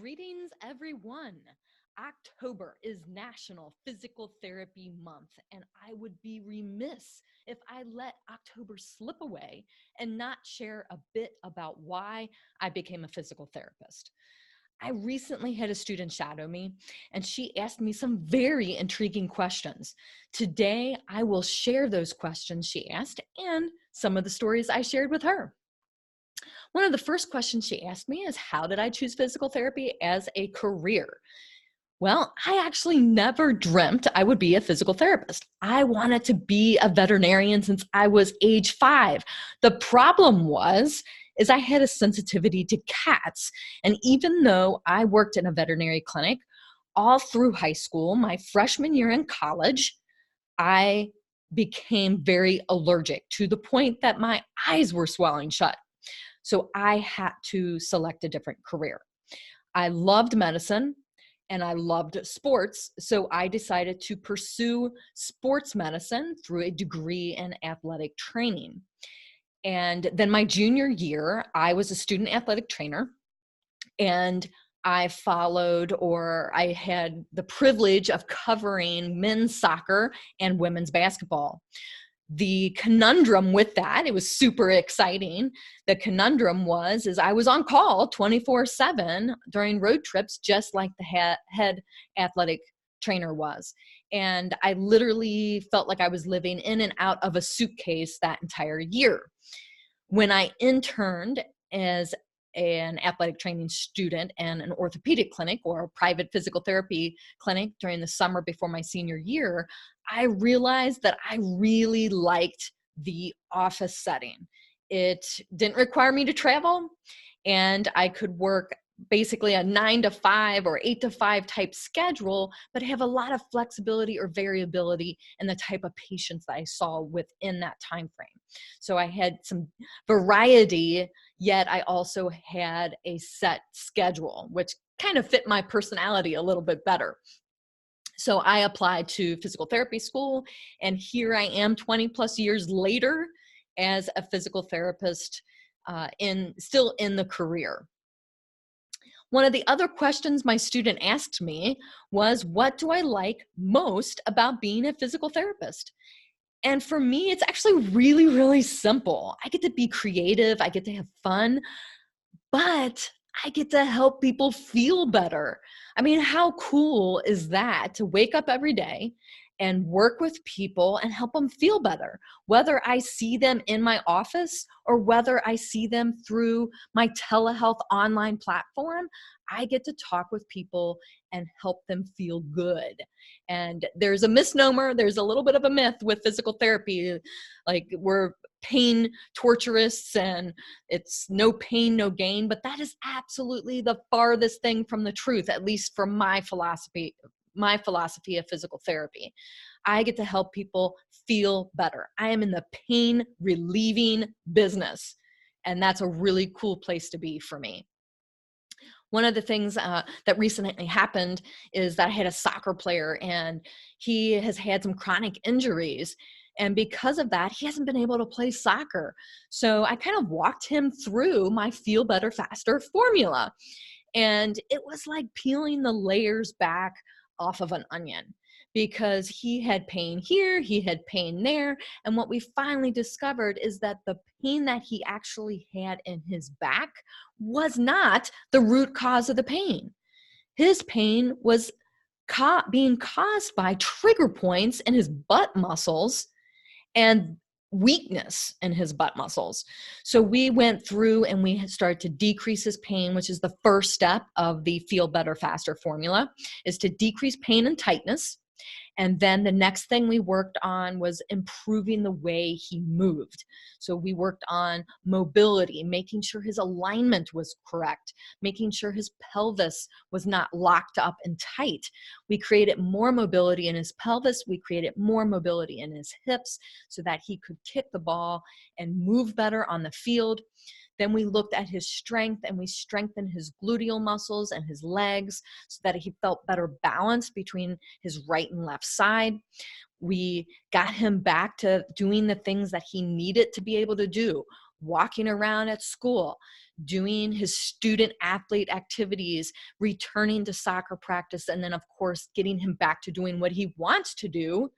Greetings, everyone. October is National Physical Therapy Month, and I would be remiss if I let October slip away and not share a bit about why I became a physical therapist. I recently had a student shadow me, and she asked me some very intriguing questions. Today, I will share those questions she asked and some of the stories I shared with her. One of the first questions she asked me is, how did I choose physical therapy as a career? Well, I actually never dreamt I would be a physical therapist. I wanted to be a veterinarian since I was age 5. The problem is I had a sensitivity to cats. And even though I worked in a veterinary clinic all through high school, my freshman year in college, I became very allergic to the point that my eyes were swelling shut. So I had to select a different career. I loved medicine and I loved sports. So I decided to pursue sports medicine through a degree in athletic training. And then my junior year, I was a student athletic trainer, and I had the privilege of covering men's soccer and women's basketball. The conundrum with that, it was super exciting. The conundrum is I was on call 24/7 during road trips, just like the head athletic trainer was. And I literally felt like I was living in and out of a suitcase that entire year. When I interned as an athletic training student in an orthopedic clinic or a private physical therapy clinic during the summer before my senior year, I realized that I really liked the office setting. It didn't require me to travel, and I could work basically a 9 to 5 or 8 to 5 type schedule, but have a lot of flexibility or variability in the type of patients that I saw within that time frame. So I had some variety, yet I also had a set schedule, which kind of fit my personality a little bit better. So I applied to physical therapy school, and here I am 20 plus years later as a physical therapist, still in the career. One of the other questions my student asked me was, what do I like most about being a physical therapist? And for me, it's actually really, really simple. I get to be creative, I get to have fun, but I get to help people feel better. I mean, how cool is that to wake up every day and work with people and help them feel better, whether I see them in my office or whether I see them through my telehealth online platform. I get to talk with people and help them feel good. And there's a misnomer, there's a little bit of a myth with physical therapy, like we're pain torturists and it's no pain, no gain, but that is absolutely the farthest thing from the truth, at least from my philosophy of physical therapy. I get to help people feel better. I am in the pain relieving business, and that's a really cool place to be for me. One of the things that recently happened is that I had a soccer player, and he has had some chronic injuries. And because of that, he hasn't been able to play soccer. So I kind of walked him through my Feel Better Faster formula. And it was like peeling the layers back off of an onion, because he had pain here, he had pain there. And what we finally discovered is that the pain that he actually had in his back was not the root cause of the pain. His pain was being caused by trigger points in his butt muscles and weakness in his butt muscles. So we went through and we started to decrease his pain, which is the first step of the Feel Better Faster formula, is to decrease pain and tightness. And then the next thing we worked on was improving the way he moved. So we worked on mobility, making sure his alignment was correct, making sure his pelvis was not locked up and tight. We created more mobility in his pelvis. We created more mobility in his hips so that he could kick the ball and move better on the field. Then we looked at his strength, and we strengthened his gluteal muscles and his legs so that he felt better balanced between his right and left side. We got him back to doing the things that he needed to be able to do, walking around at school, doing his student athlete activities, returning to soccer practice, and then, of course, getting him back to doing what he wants to do,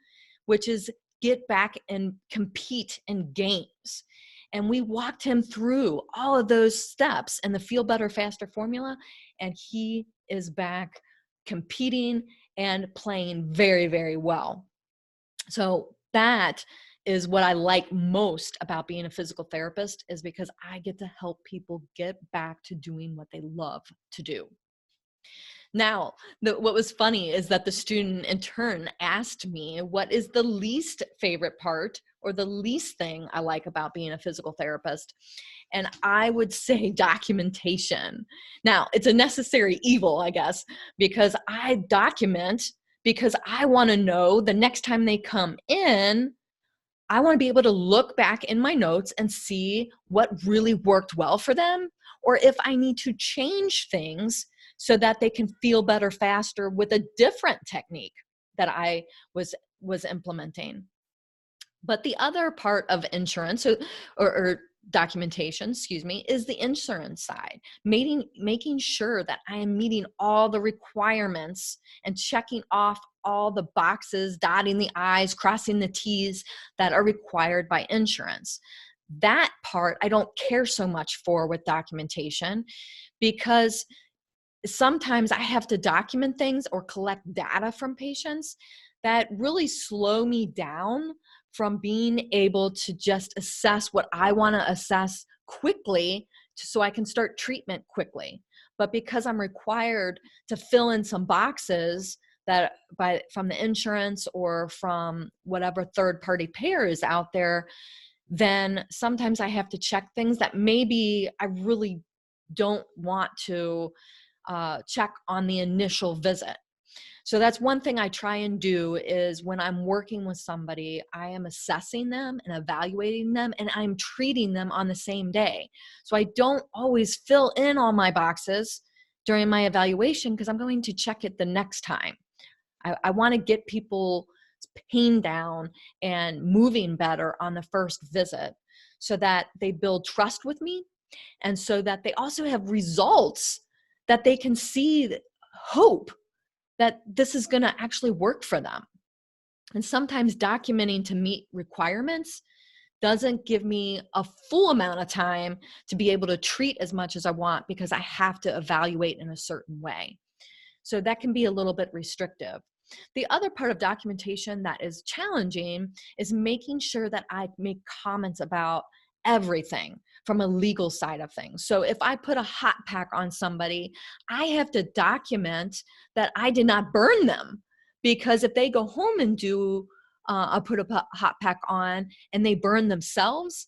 which is get back and compete in games. And we walked him through all of those steps and the Feel Better Faster formula, and he is back competing and playing very, very well. So that is what I like most about being a physical therapist, is because I get to help people get back to doing what they love to do. Now, what was funny is that the student in turn asked me, what is the least favorite part or the least thing I like about being a physical therapist? And I would say documentation. Now, it's a necessary evil, I guess, because I document because I want to know the next time they come in, I want to be able to look back in my notes and see what really worked well for them, or if I need to change things so that they can feel better faster with a different technique that I was implementing. But the other part of insurance or documentation, is the insurance side, making sure that I am meeting all the requirements and checking off all the boxes, dotting the I's, crossing the T's that are required by insurance. That part I don't care so much for with documentation, because sometimes I have to document things or collect data from patients that really slow me down from being able to just assess what I want to assess quickly so I can start treatment quickly. But because I'm required to fill in some boxes that from the insurance or from whatever third-party payer is out there, then sometimes I have to check things that maybe I really don't want to check on the initial visit. So that's one thing I try and do, is when I'm working with somebody, I am assessing them and evaluating them, and I'm treating them on the same day. So I don't always fill in all my boxes during my evaluation, because I'm going to check it the next time. I want to get people's pain down and moving better on the first visit so that they build trust with me, and so that they also have results that they can see, hope that this is going to actually work for them. And sometimes documenting to meet requirements doesn't give me a full amount of time to be able to treat as much as I want, because I have to evaluate in a certain way. So that can be a little bit restrictive. The other part of documentation that is challenging is making sure that I make comments about everything from a legal side of things. So if I put a hot pack on somebody, I have to document that I did not burn them, because if they go home and put a hot pack on and they burn themselves,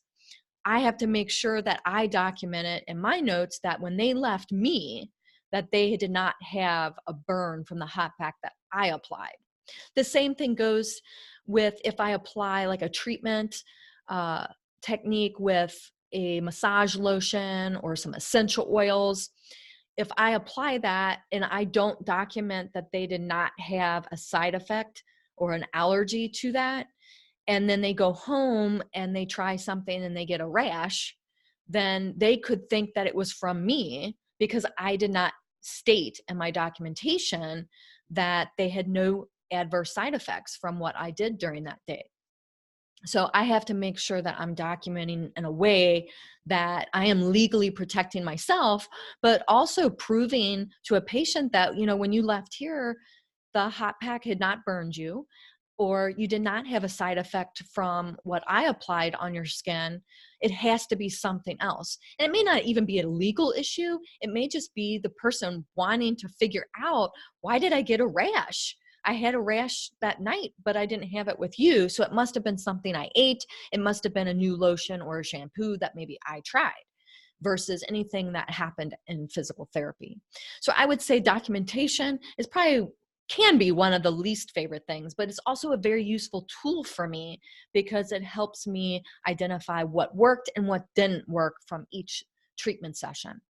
I have to make sure that I document it in my notes that when they left me, that they did not have a burn from the hot pack that I applied. The same thing goes with if I apply like a treatment technique with a massage lotion or some essential oils. If I apply that and I don't document that they did not have a side effect or an allergy to that, and then they go home and they try something and they get a rash, then they could think that it was from me, because I did not state in my documentation that they had no adverse side effects from what I did during that day. So I have to make sure that I'm documenting in a way that I am legally protecting myself, but also proving to a patient that, when you left here, the hot pack had not burned you, or you did not have a side effect from what I applied on your skin. It has to be something else. And it may not even be a legal issue. It may just be the person wanting to figure out, why did I get a rash? I had a rash that night, but I didn't have it with you. So it must have been something I ate. It must have been a new lotion or a shampoo that maybe I tried, versus anything that happened in physical therapy. So I would say documentation can be one of the least favorite things, but it's also a very useful tool for me, because it helps me identify what worked and what didn't work from each treatment session.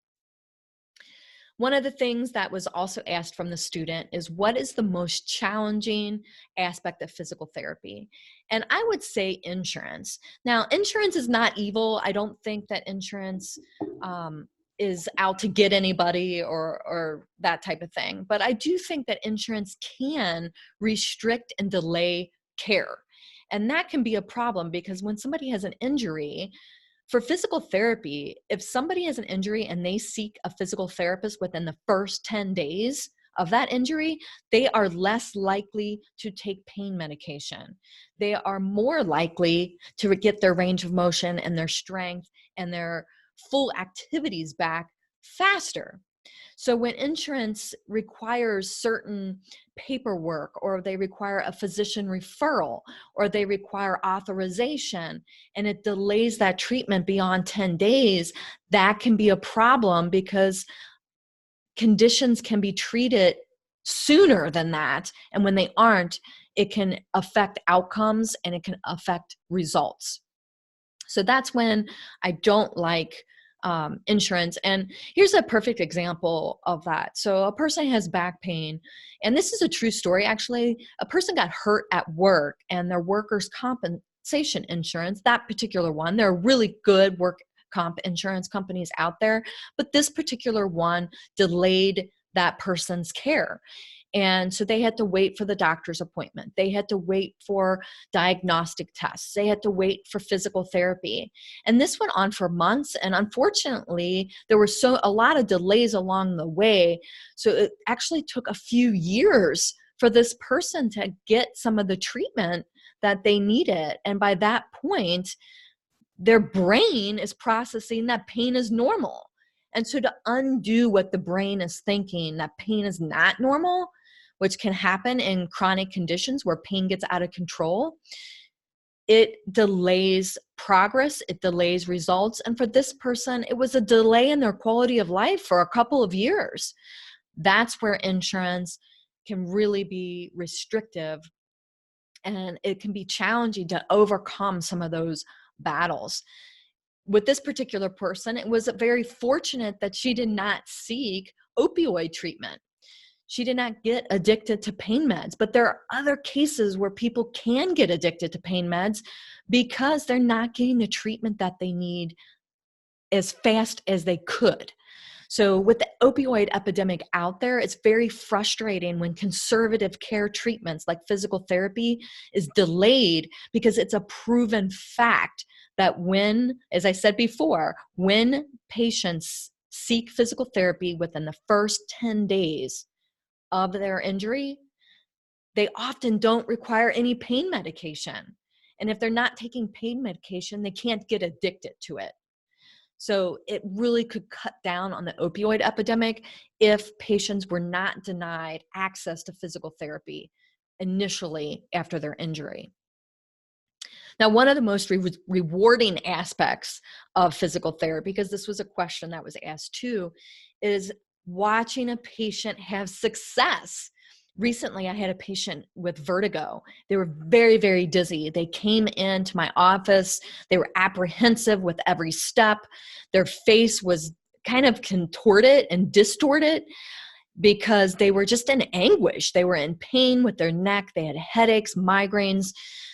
One of the things that was also asked from the student is, what is the most challenging aspect of physical therapy? And I would say insurance. Now, insurance is not evil. I don't think that insurance is out to get anybody or that type of thing. But I do think that insurance can restrict and delay care. And that can be a problem, because when somebody has an injury, for physical therapy, if somebody has an injury and they seek a physical therapist within the first 10 days of that injury, they are less likely to take pain medication. They are more likely to get their range of motion and their strength and their full activities back faster. So when insurance requires certain paperwork, or they require a physician referral, or they require authorization, and it delays that treatment beyond 10 days, that can be a problem, because conditions can be treated sooner than that. And when they aren't, it can affect outcomes and it can affect results. So that's when I don't like insurance. And here's a perfect example of that. So a person has back pain, and this is a true story. Actually, a person got hurt at work, and their workers' compensation insurance, that particular one, there are really good work comp insurance companies out there, but this particular one delayed that person's care. And so they had to wait for the doctor's appointment. They had to wait for diagnostic tests. They had to wait for physical therapy. And this went on for months. And unfortunately, there were a lot of delays along the way. So it actually took a few years for this person to get some of the treatment that they needed. And by that point, their brain is processing that pain is normal. And so to undo what the brain is thinking, that pain is not normal, which can happen in chronic conditions where pain gets out of control, it delays progress, it delays results. And for this person, it was a delay in their quality of life for a couple of years. That's where insurance can really be restrictive, and it can be challenging to overcome some of those battles. With this particular person, it was very fortunate that she did not seek opioid treatment. She did not get addicted to pain meds. But there are other cases where people can get addicted to pain meds because they're not getting the treatment that they need as fast as they could. So with the opioid epidemic out there, it's very frustrating when conservative care treatments like physical therapy is delayed, because it's a proven fact that when, as I said before, when patients seek physical therapy within the first 10 days of their injury, they often don't require any pain medication. And if they're not taking pain medication, they can't get addicted to it. So it really could cut down on the opioid epidemic if patients were not denied access to physical therapy initially after their injury. Now, one of the most rewarding aspects of physical therapy, because this was a question that was asked too, is watching a patient have success. Recently, I had a patient with vertigo. They were very, very dizzy. They came into my office. They were apprehensive with every step. Their face was kind of contorted and distorted because they were just in anguish. They were in pain with their neck. They had headaches, migraines.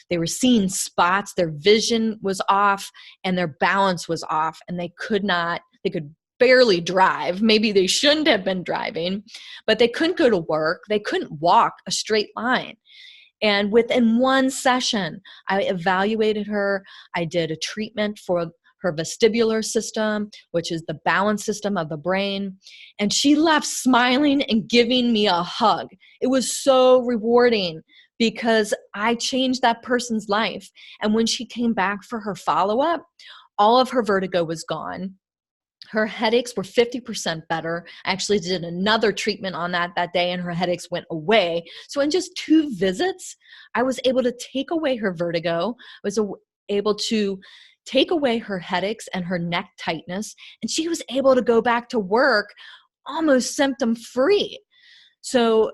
They were seeing spots. Their vision was off and their balance was off, and they could barely drive. Maybe they shouldn't have been driving, but they couldn't go to work. They couldn't walk a straight line. And within one session, I evaluated her. I did a treatment for her vestibular system, which is the balance system of the brain. And she left smiling and giving me a hug. It was so rewarding because I changed that person's life. And when she came back for her follow-up, all of her vertigo was gone. Her headaches were 50% better. I actually did another treatment on that day, and her headaches went away. So in just 2 visits, I was able to take away her vertigo. I was able to take away her headaches and her neck tightness, and she was able to go back to work almost symptom-free. So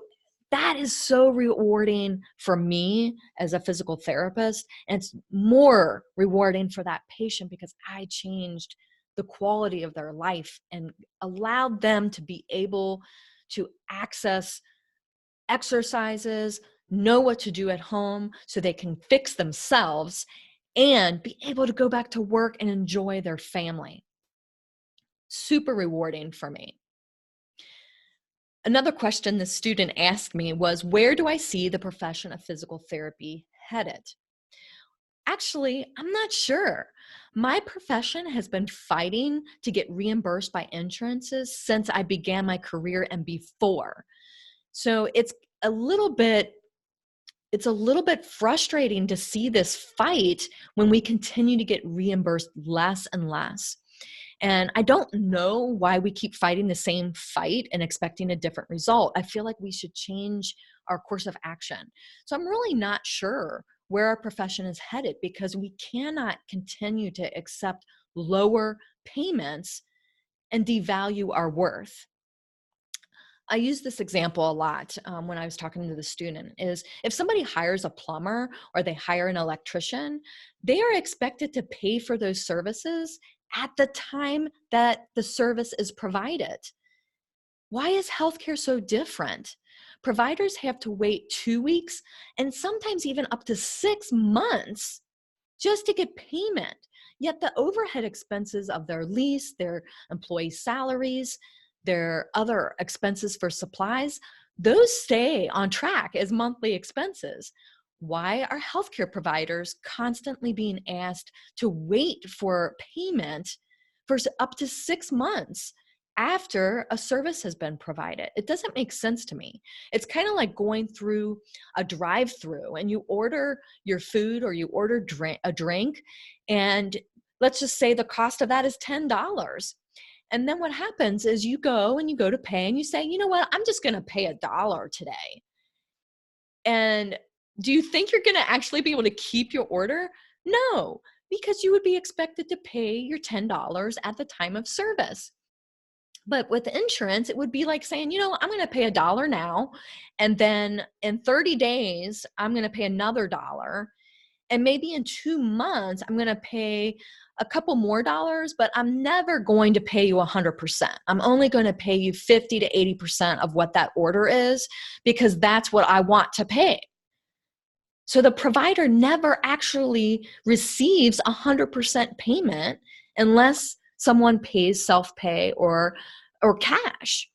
that is so rewarding for me as a physical therapist, and it's more rewarding for that patient because I changed the quality of their life and allowed them to be able to access exercises, know what to do at home so they can fix themselves and be able to go back to work and enjoy their family. Super rewarding for me. Another question the student asked me was, where do I see the profession of physical therapy headed? Actually, I'm not sure. My profession has been fighting to get reimbursed by insurances since I began my career and before. So it's a little bit frustrating to see this fight when we continue to get reimbursed less and less. And I don't know why we keep fighting the same fight and expecting a different result. I feel like we should change our course of action. So I'm really not sure where our profession is headed, because we cannot continue to accept lower payments and devalue our worth. I use this example a lot when I was talking to the student, is if somebody hires a plumber or they hire an electrician, they are expected to pay for those services at the time that the service is provided. Why is healthcare so different? Providers have to wait 2 weeks and sometimes even up to 6 months just to get payment. Yet the overhead expenses of their lease, their employee salaries, their other expenses for supplies, those stay on track as monthly expenses. Why are healthcare providers constantly being asked to wait for payment for up to 6 months after a service has been provided? It doesn't make sense to me. It's kind of like going through a drive-through and you order your food or you order a drink, and let's just say the cost of that is $10. And then what happens is you go to pay and you say, you know what, I'm just going to pay $1 today. And do you think you're going to actually be able to keep your order? No, because you would be expected to pay your $10 at the time of service. But with insurance, it would be like saying, you know, I'm going to pay $1 now, and then in 30 days, I'm going to pay another $1. And maybe in 2 months, I'm going to pay a couple more dollars, but I'm never going to pay you 100%. I'm only going to pay you 50 to 80% of what that order is, because that's what I want to pay. So the provider never actually receives 100% payment unless someone pays self-pay or cash.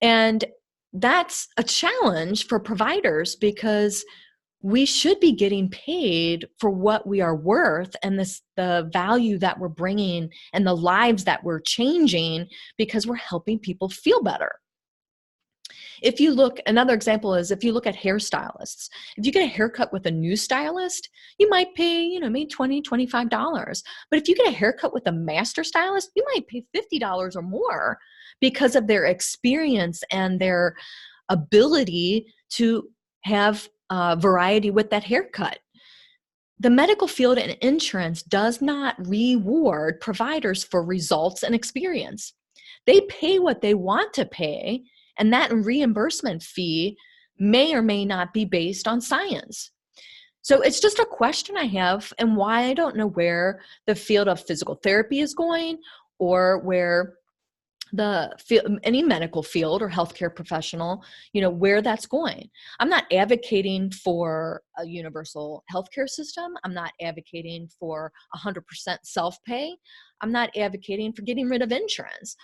And that's a challenge for providers, because we should be getting paid for what we are worth and the value that we're bringing and the lives that we're changing, because we're helping people feel better. If you look, another example is if you look at hairstylists. If you get a haircut with a new stylist, you might pay, maybe $20, $25. But if you get a haircut with a master stylist, you might pay $50 or more, because of their experience and their ability to have variety with that haircut. The medical field and insurance does not reward providers for results and experience. They pay what they want to pay, and that reimbursement fee may or may not be based on science. So it's just a question I have, and why I don't know where the field of physical therapy is going, or where any medical field or healthcare professional, where that's going. I'm not advocating for a universal healthcare system. I'm not advocating for 100% self-pay. I'm not advocating for getting rid of insurance.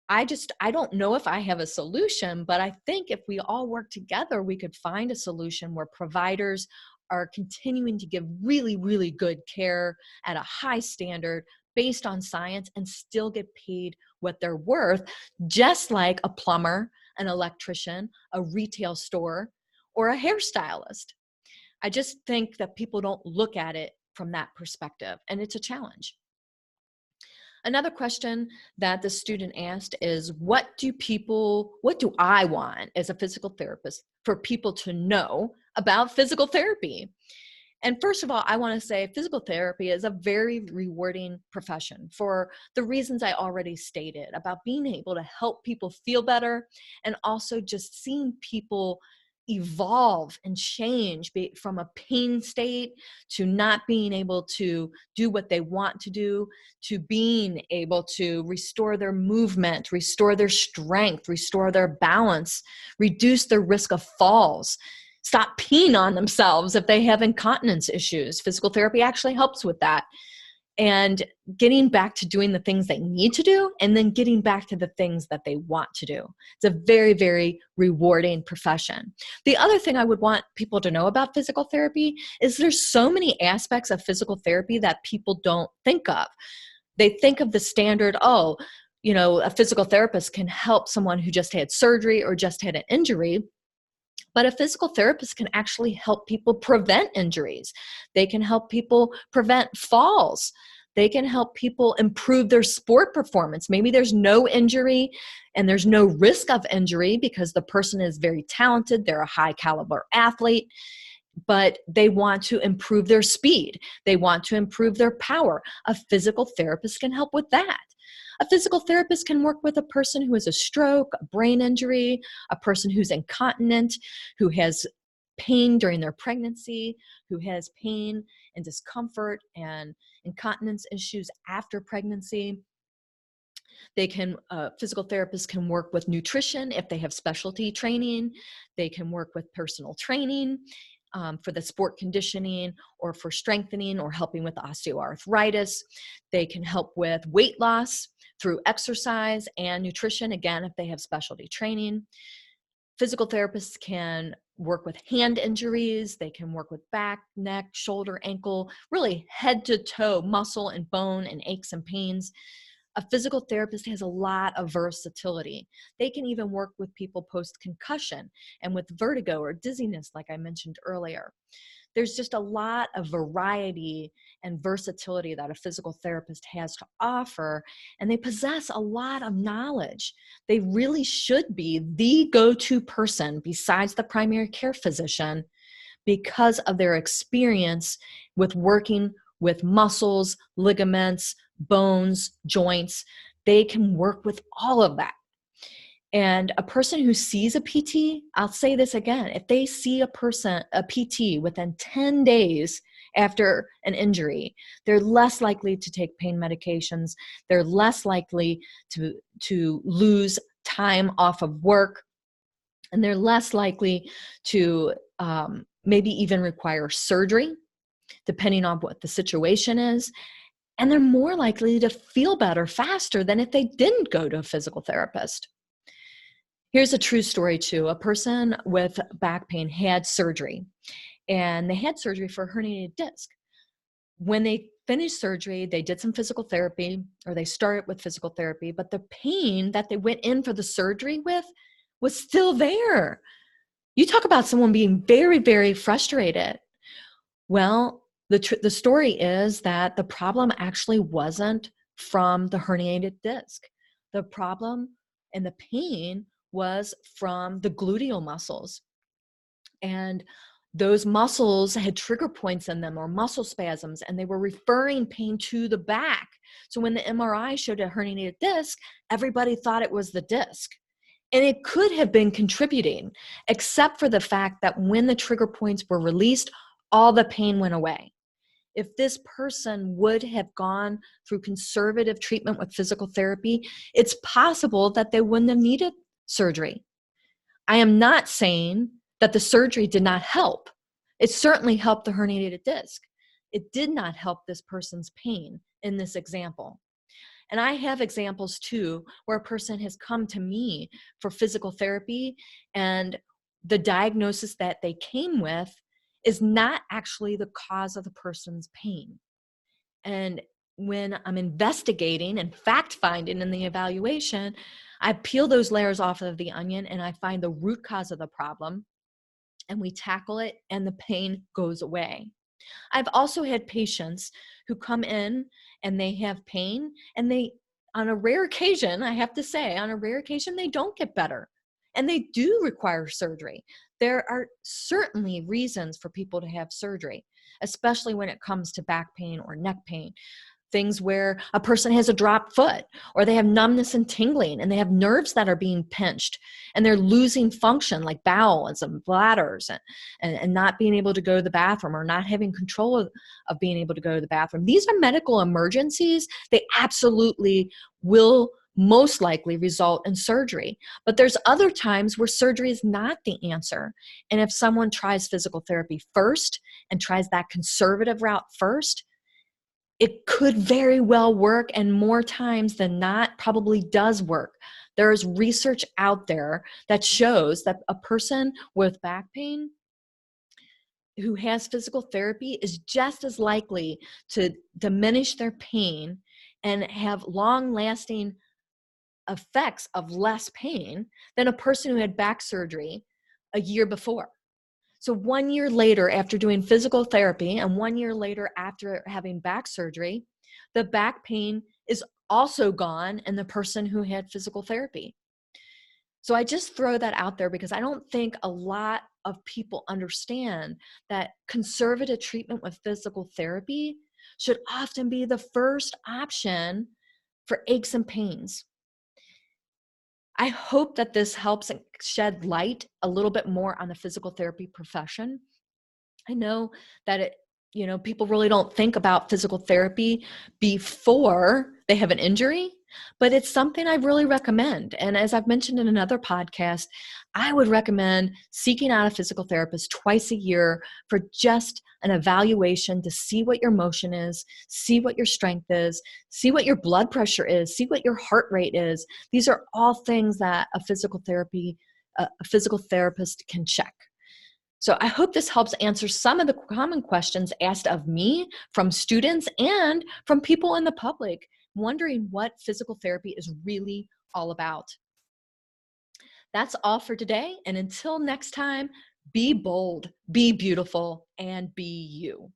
I don't know if I have a solution, but I think if we all work together, we could find a solution where providers are continuing to give really, really good care at a high standard based on science and still get paid what they're worth, just like a plumber, an electrician, a retail store, or a hairstylist. I just think that people don't look at it from that perspective, and it's a challenge. Another question that the student asked is, what do I want as a physical therapist for people to know about physical therapy? And first of all, I want to say physical therapy is a very rewarding profession for the reasons I already stated about being able to help people feel better, and also just seeing people evolve and change from a pain state to not being able to do what they want to do, to being able to restore their movement, restore their strength, restore their balance, reduce their risk of falls, stop peeing on themselves if they have incontinence issues. Physical therapy actually helps with that. And getting back to doing the things they need to do, and then getting back to the things that they want to do. It's a very, very rewarding profession. The other thing I would want people to know about physical therapy is there's so many aspects of physical therapy that people don't think of. They think of the standard, a physical therapist can help someone who just had surgery or just had an injury. But a physical therapist can actually help people prevent injuries. They can help people prevent falls. They can help people improve their sport performance. Maybe there's no injury and there's no risk of injury because the person is very talented. They're a high caliber athlete, but they want to improve their speed. They want to improve their power. A physical therapist can help with that. A physical therapist can work with a person who has a stroke, a brain injury, a person who's incontinent, who has pain during their pregnancy, who has pain and discomfort and incontinence issues after pregnancy. Physical therapists can work with nutrition if they have specialty training. They can work with personal training for the sport conditioning or for strengthening or helping with osteoarthritis. They can help with weight loss through exercise and nutrition, again, if they have specialty training. Physical therapists can work with hand injuries. They can work with back, neck, shoulder, ankle, really head to toe, muscle and bone and aches and pains. A physical therapist has a lot of versatility. They can even work with people post-concussion and with vertigo or dizziness, like I mentioned earlier. There's just a lot of variety and versatility that a physical therapist has to offer, and they possess a lot of knowledge. They really should be the go-to person besides the primary care physician because of their experience with working with muscles, ligaments, bones, joints. They can work with all of that. And a person who sees a PT, I'll say this again, if they see a PT within 10 days after an injury, they're less likely to take pain medications. They're less likely to lose time off of work. And they're less likely to maybe even require surgery, depending on what the situation is. And they're more likely to feel better faster than if they didn't go to a physical therapist. Here's a true story too. A person with back pain had surgery, and they had surgery for a herniated disc. When they finished surgery, they did some physical therapy, or they started with physical therapy, but the pain that they went in for the surgery with was still there. You talk about someone being very, very frustrated. Well, the story is that the problem actually wasn't from the herniated disc. The problem and the pain was from the gluteal muscles. And those muscles had trigger points in them or muscle spasms, and they were referring pain to the back. So when the MRI showed a herniated disc, everybody thought it was the disc. And it could have been contributing, except for the fact that when the trigger points were released, all the pain went away. If this person would have gone through conservative treatment with physical therapy, it's possible that they wouldn't have needed surgery. I am not saying that the surgery did not help. It certainly helped the herniated disc. It did not help this person's pain in this example. And I have examples too where a person has come to me for physical therapy, and the diagnosis that they came with is not actually the cause of the person's pain. And when I'm investigating and fact-finding in the evaluation, I peel those layers off of the onion and I find the root cause of the problem, and we tackle it and the pain goes away. I've also had patients who come in and they have pain, and they, on a rare occasion, I have to say, on a rare occasion, they don't get better and they do require surgery. There are certainly reasons for people to have surgery, especially when it comes to back pain or neck pain. things where a person has a dropped foot, or they have numbness and tingling, and they have nerves that are being pinched, and they're losing function like bowels and bladders, and not being able to go to the bathroom, or not having control of being able to go to the bathroom. These are medical emergencies. They absolutely will most likely result in surgery. But there's other times where surgery is not the answer. And if someone tries physical therapy first and tries that conservative route first, it could very well work, and more times than not probably does work. There is research out there that shows that a person with back pain who has physical therapy is just as likely to diminish their pain and have long-lasting effects of less pain than a person who had back surgery a year before. So 1 year later after doing physical therapy and 1 year later after having back surgery, the back pain is also gone in the person who had physical therapy. So I just throw that out there because I don't think a lot of people understand that conservative treatment with physical therapy should often be the first option for aches and pains. I hope that this helps shed light a little bit more on the physical therapy profession. I know that people really don't think about physical therapy before they have an injury, but it's something I really recommend. And as I've mentioned in another podcast, I would recommend seeking out a physical therapist twice a year for just an evaluation to see what your motion is, see what your strength is, see what your blood pressure is, see what your heart rate is. These are all things that a physical therapist can check. So I hope this helps answer some of the common questions asked of me from students and from people in the public wondering what physical therapy is really all about. That's all for today. And until next time, be bold, be beautiful, and be you.